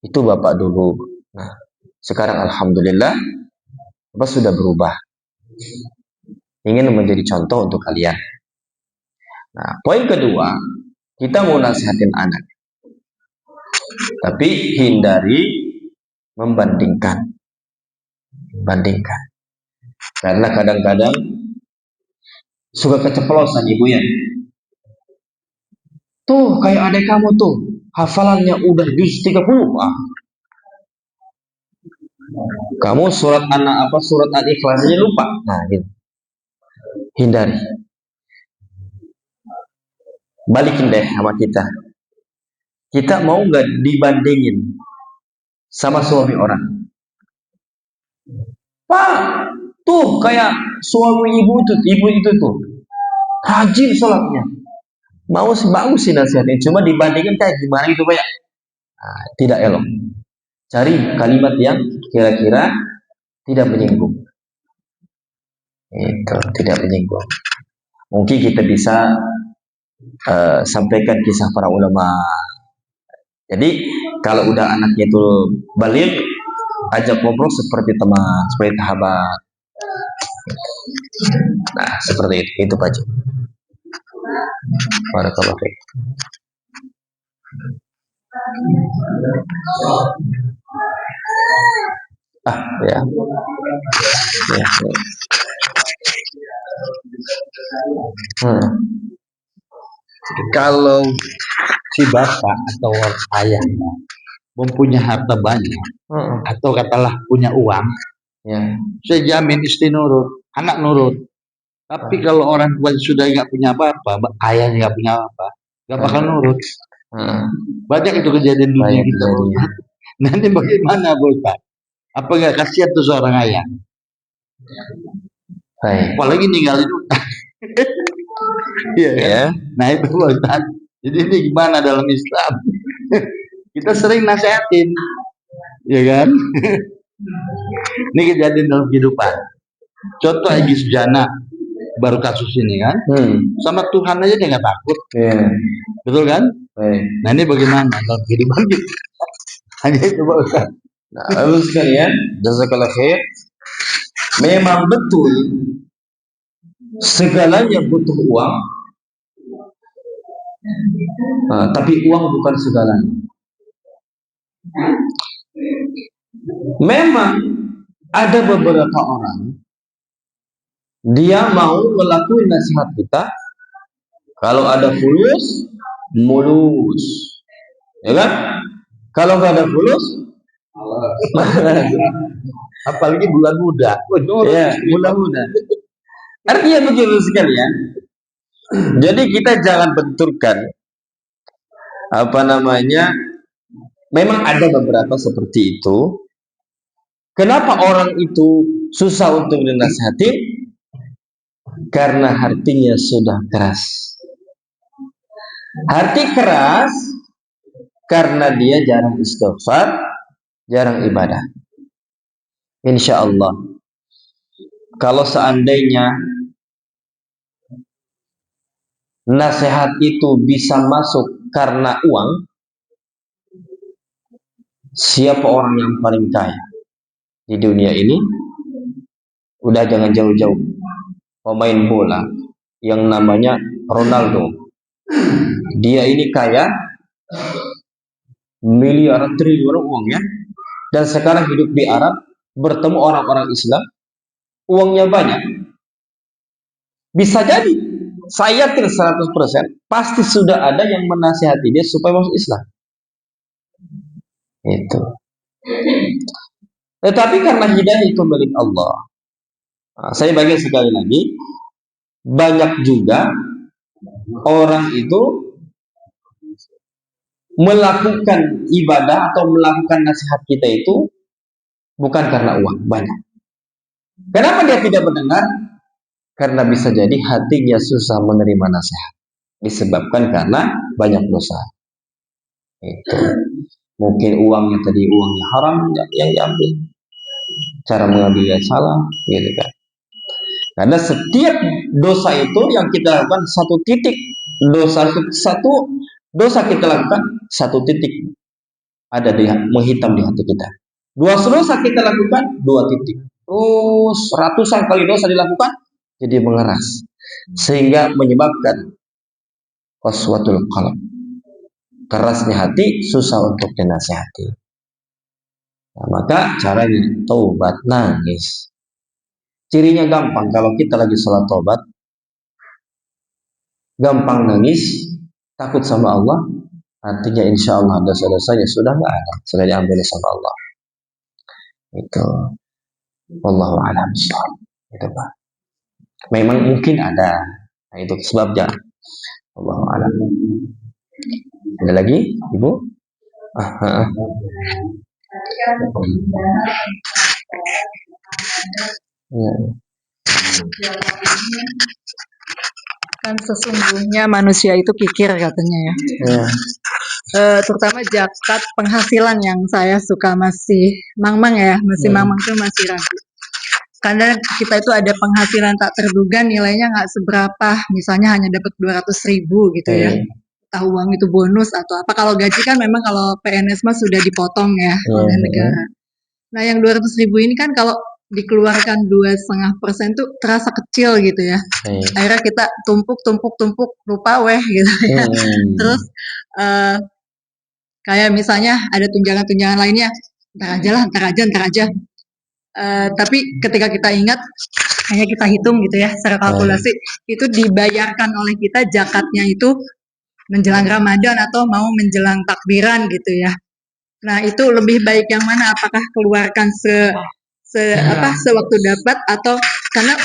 Itu bapak dulu. Nah, sekarang alhamdulillah bapak sudah berubah. Ingin menjadi contoh untuk kalian. Nah, poin kedua, kita mau nasihatin anak. Tapi hindari membandingkan. Bandingkan. Karena kadang-kadang suka keceplosan ibu ya. Tuh kayak adik kamu tuh, hafalannya udah juz 30. Kamu surat Al-Ikhlas aja lupa. Nah, gitu. Hindari. Balikin deh sama kita. Kita mau nggak dibandingin sama suami orang? Pak, tuh kayak suami ibu itu tuh rajin sholatnya. Mau sih bagus sih nasihatnya, cuma dibandingin kayak gimana gitu Pak ya? Nah, tidak elok. Cari kalimat yang kira-kira tidak menyinggung. Itu tidak menyinggung. Mungkin kita bisa sampaikan kisah para ulama. Jadi kalau udah anaknya itu balik, ajak ngobrol seperti teman, seperti sahabat. Nah, seperti itu Pak. Barakallahu fiik. Ya. Kalau si bapak atau ayah mempunyai harta banyak atau katalah punya uang, Ya. saya jamin istri nurut, anak nurut. Tapi kalau orang tua sudah nggak punya apa-apa, ayahnya nggak punya apa, nggak bakal nurut. Banyak itu kejadian dunia kita. Nanti bagaimana Bapak? Apa nggak kasihan tuh seorang ayah? Apalagi ninggalin utang. Iya kan? Ya. Nah itu Bapak. Jadi ini gimana dalam Islam? Kita sering nasihatin, ya kan? Ini kejadian dalam kehidupan. Contoh Egy Sujana, baru kasus ini kan. Sama Tuhan aja dia nggak takut. Iya. Betul kan? Baik. Nah ini bagaimana dalam kehidupan kita? Hanya coba Ustaz. Nah, lalu sekalian, jazakallah khair. Memang betul segalanya butuh uang. Nah, tapi uang bukan segalanya. Memang ada beberapa orang dia mau ngelakuin nasihat kita, kalau ada fulus mulus, ya kan? Kalau nggak ada fulus Apalagi bulan muda. ya mudah-mudahan. Artinya begitu sekalian. Jadi kita jangan benturkan memang ada beberapa seperti itu. Kenapa orang itu susah untuk dinasihatin? Karena hatinya sudah keras. Hati keras karena dia jarang istighfar, jarang ibadah. Insya Allah, kalau seandainya nasihat itu bisa masuk karena uang, siapa orang yang paling kaya di dunia ini? Udah jangan jauh-jauh, pemain bola yang namanya Ronaldo. Dia ini kaya miliar triliun uang ya, dan sekarang hidup di Arab, bertemu orang-orang Islam, uangnya banyak. Bisa jadi, saya yakin 100% pasti sudah ada yang menasihati dia supaya masuk Islam. Itu. Tetapi karena hidayah itu milik Allah. Nah, saya bagi sekali lagi, banyak juga orang itu melakukan ibadah atau melakukan nasihat kita itu bukan karena uang, banyak. Kenapa dia tidak mendengar? Karena bisa jadi hatinya susah menerima nasihat, disebabkan karena banyak dosa. Itu. Mungkin uangnya tadi uangnya haram yang diambil, cara mengambilnya salah, gitu kan. Karena setiap dosa itu yang kita lakukan satu titik dosa kita lakukan satu titik ada menghitam di hati kita. Dua dosa kita lakukan 2 titik. Terus ratusan kali dosa dilakukan jadi mengeras sehingga menyebabkan qaswatul qalb. Kerasnya hati susah untuk dinasihati. Nah, maka caranya taubat, nangis. Cirinya gampang, kalau kita lagi sholat taubat, gampang nangis, takut sama Allah, artinya insya Allah dosa-dosanya sudah nggak ada, sudah diambil sama Allah. Itu, wallahu a'lam bishawab. Itu Pak. Memang mungkin ada, nah, itu sebabnya. Wallahu a'lam. Ada lagi, Ibu? Kan sesungguhnya manusia itu kikir katanya ya. Terutama zakat penghasilan yang saya suka masih mangmang ya, mangmang tuh masih ragu. Karena kita itu ada penghasilan tak terduga nilainya nggak seberapa, misalnya hanya dapat 200.000 gitu ya. Tahu uang itu bonus atau apa. Kalau gaji kan memang kalau PNS mah sudah dipotong ya oleh negara. Nah yang 200.000 ini kan kalau dikeluarkan 2,5% tuh terasa kecil gitu ya. Akhirnya kita tumpuk lupa gitu ya. Terus kayak misalnya ada tunjangan lainnya, ntar aja. Tapi ketika kita ingat, hanya kita hitung gitu ya, secara kalkulasi, itu dibayarkan oleh kita zakatnya itu menjelang Ramadan atau mau menjelang takbiran gitu ya. Nah itu lebih baik yang mana? Apakah keluarkan sewaktu dapat atau karena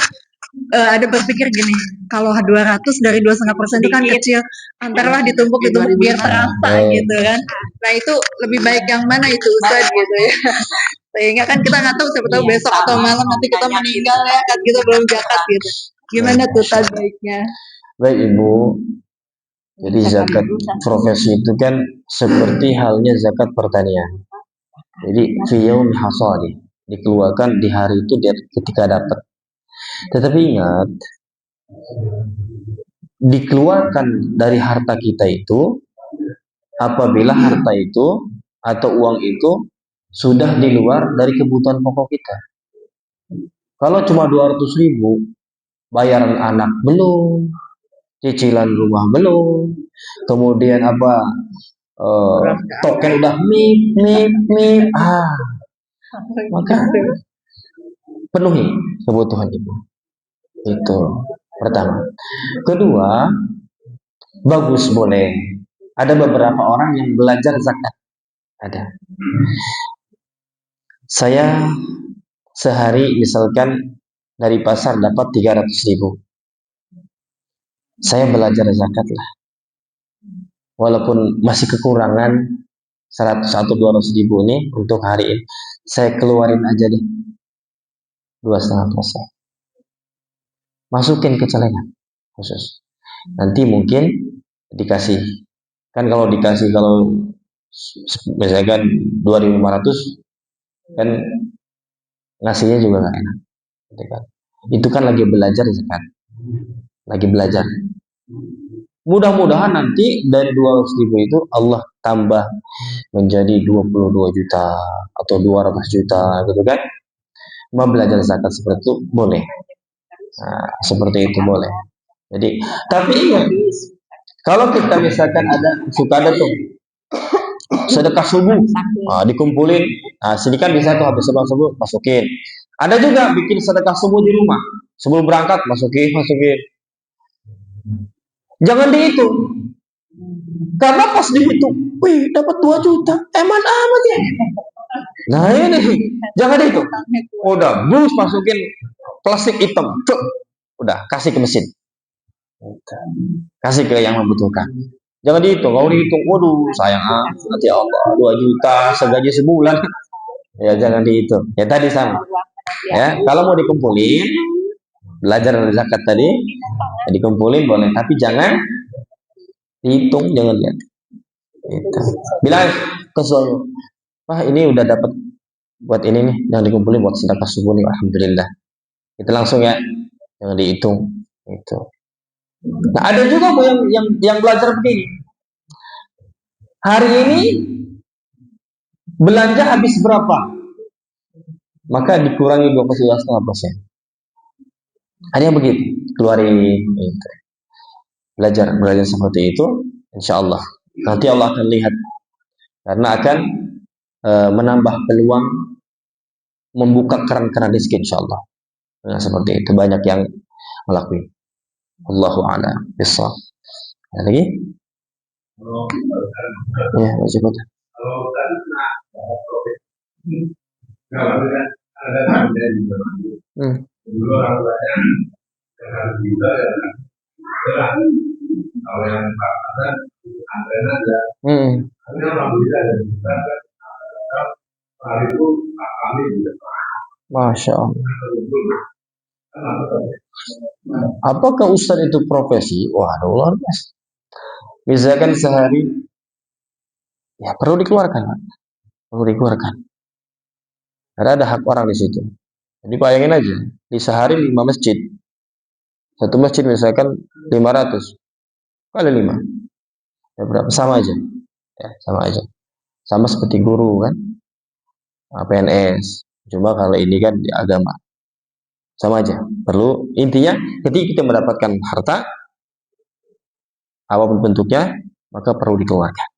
ada berpikir gini, kalau 200 dari 2,5% itu kan kecil, antarlah ditumpuk biar terasa gitu kan. Nah itu lebih baik yang mana itu Ustaz gitu ya. Sehingga kan kita nggak tahu, siapa tahu besok atau malam nanti kita meninggal ya kan, kita belum zakat gitu. Gimana tuh Ustaz baiknya? Baik Ibu, jadi zakat profesi itu kan seperti halnya zakat pertanian. Jadi fiyaum hasadi, dikeluarkan di hari itu ketika dapat. Tetapi ingat, dikeluarkan dari harta kita itu apabila harta itu atau uang itu sudah di luar dari kebutuhan pokok kita. Kalau cuma 200.000, bayaran anak belum, cicilan rumah belum, kemudian token udah mip, maka penuhi kebutuhan itu pertama. Kedua, bagus boleh. Ada beberapa orang yang belajar zakat. Ada. Saya sehari misalkan dari pasar dapat 300.000. Saya belajar zakat lah. Walaupun masih kekurangan 100 atau 200.000 ini untuk hari ini, saya keluarin aja deh 2,5%. Masukin ke celengan khusus. Nanti mungkin dikasih. Kan kalau dikasih, kalau misalkan 2.500 kan ngasihnya juga nggak enak. Itu kan lagi belajar zakat. Lagi belajar. Mudah-mudahan nanti dari 200.000 itu Allah tambah menjadi 22 juta atau 200 juta gitu kan. Mau belajar zakat seperti itu boleh. Nah, seperti itu boleh. Jadi, tapi ingat, kalau kita misalkan ada tuh sedekah subuh, dikumpulin, sini kan bisa tuh habis sedekah subuh masukin. Ada juga bikin sedekah subuh di rumah, sebelum berangkat masukin. Jangan dihitung, karena pas dihitung, wih dapat 2 juta, eman amat ya. Nah ini, jangan dihitung. Udah, bus masukin plastik hitam, cuk, udah kasih ke mesin, kasih ke yang membutuhkan. Jangan dihitung, kalau dihitung, waduh sayang amat ya Allah, 2 juta segaji sebulan. Ya jangan dihitung. Ya tadi sama. Ya, kalau mau dikumpulin, belajar zakat tadi, dikumpulin boleh, tapi jangan dihitung, jangan lihat. Gitu. Bilang ke suami, wah ini udah dapat buat ini nih, yang dikumpulin buat sedekah subuh nih, alhamdulillah. Itu langsung ya, jangan dihitung. Itu. Nah ada juga Bu yang belajar begini. Hari ini belanja habis berapa? Maka dikurangi 2,5%. Hanya begitu, keluarin. Gitu. Belajar seperti itu, insya Allah. Nanti Allah akan lihat, karena akan menambah peluang membuka keran-keran rezeki, insya Allah. Nah, seperti itu banyak yang melakukan. Allahu a'lam bishawab. Ada lagi? Ya, coba. Dulu orang tuanya dengan kita ya, kalau yang ada antena aja. Tapi alhamdulillah dari kita hari itu kami juga. Masya Allah. Apakah Ustaz itu profesi? Waduh, luar biasa. Misalkan sehari, ya perlu dikeluarkan. Karena ada hak orang di situ. Jadi bayangin aja, di sehari 5 masjid. Satu masjid misalkan 500 kali 5. Ya berapa? Sama aja. Ya, sama aja. Sama seperti guru kan. PNS. Cuma kalau ini kan di agama. Sama aja. Perlu, intinya ketika kita mendapatkan harta apapun bentuknya, maka perlu dikeluarkan.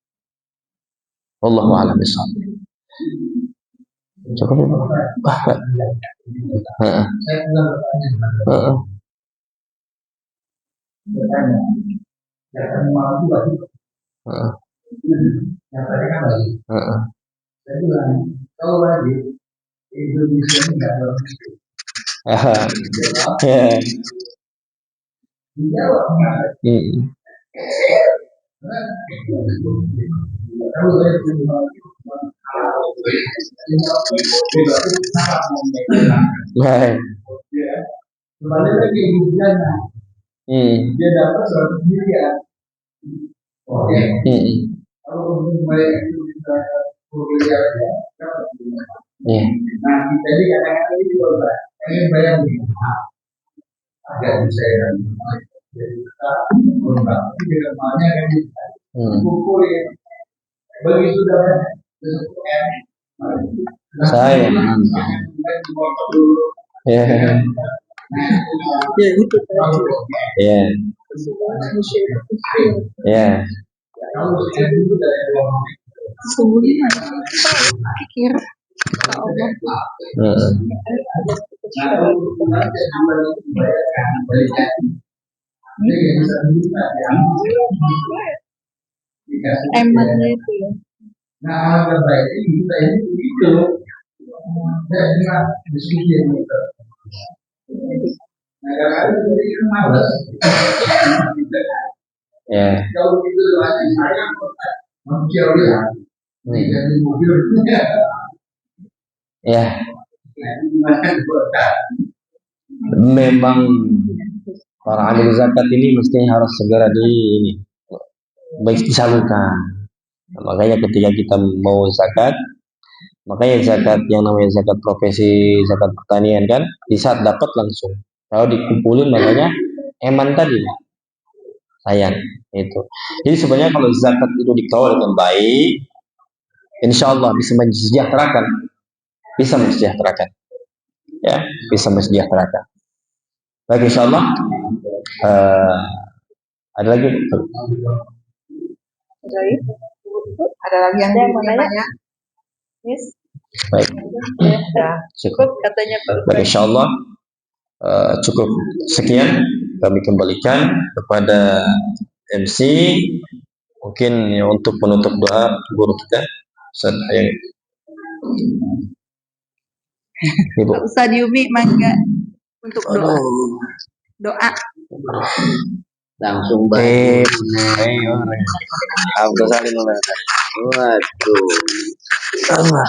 Wallahu a'lam bishawab. Cukup ya? Baik. Kembali lagi hujannya. Dia dapat 100 miliar. Oke. Kalau untuk bayar itu bisa 10 miliar ya. Nah, jadi kadang-kadang itu juga pengen bayar nih. Agak bisa ya. Saya. Ya. Ya itu tadi. Ya. Ya. Sesungguhnya pikir Allah. Emannya itu ya. Ya. Ya. Memang para ahli zakat ini mesti harus segera disalurkan. Makanya ketika kita mau zakat, makanya zakat yang namanya zakat profesi, zakat pertanian kan, di saat dapat langsung. Kalau dikumpulin makanya eman tadi, sayang itu. Jadi sebenarnya kalau zakat itu dikawal dengan baik, insya Allah bisa mensejahterakan, ya, bisa mensejahterakan. Baik, insya Allah. Ada lagi? Ada lagi yang mau nanya? Yes. Baik. Cukup katanya Pak. Baik, insya Allah cukup sekian. Kami kembalikan kepada MC mungkin ya, untuk penutup doa guru kita Ustaz Hayang. Ibu. Ustaz Yumi mangga untuk doa. Langsung baik. Aku salin oleh. Waduh. Allah.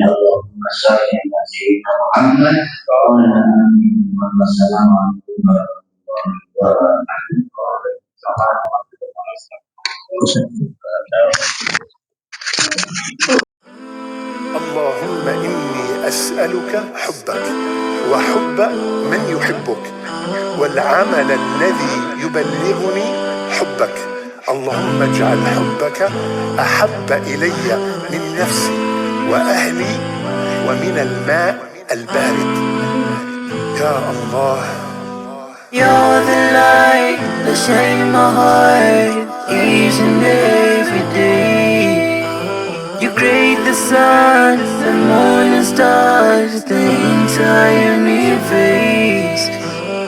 Allahumma salli ala sayyidina Muhammad sallallahu اللهم إني أسألك حبك وحب من يحبك والعمل الذي يبلغني حبك. اللهم اجعل حبك أحب إلي من نفسي وأهلي ومن الماء البارد يا الله. You're the light that shines my heart each and every day. You create the sun, the moon and stars, the entire universe.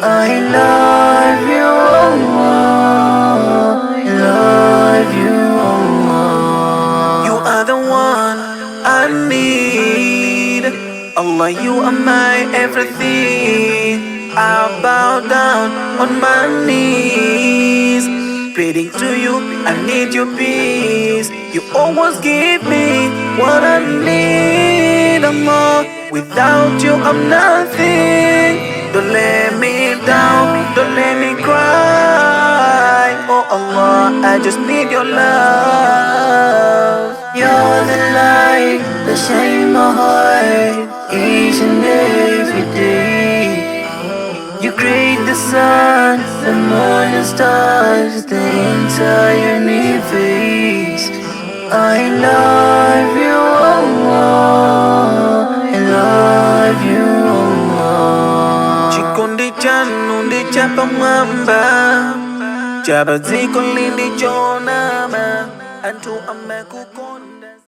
I love you, Allah. I love you, Allah. You are the one I need. Allah, you are my everything. I bow down on my knees, pleading to you, I need your peace. You always give me what I need, Allah. Without you, I'm nothing. Don't let me down, don't let me cry. Oh Allah, I just need your love. light that shine my heart each and every day. You create the sun, the moon and stars, the entire universe. I love you, Allah. I love you, Allah. Chikonde chanu de chapa mamba, chapa ziko lindi chonama, antu amaku kon.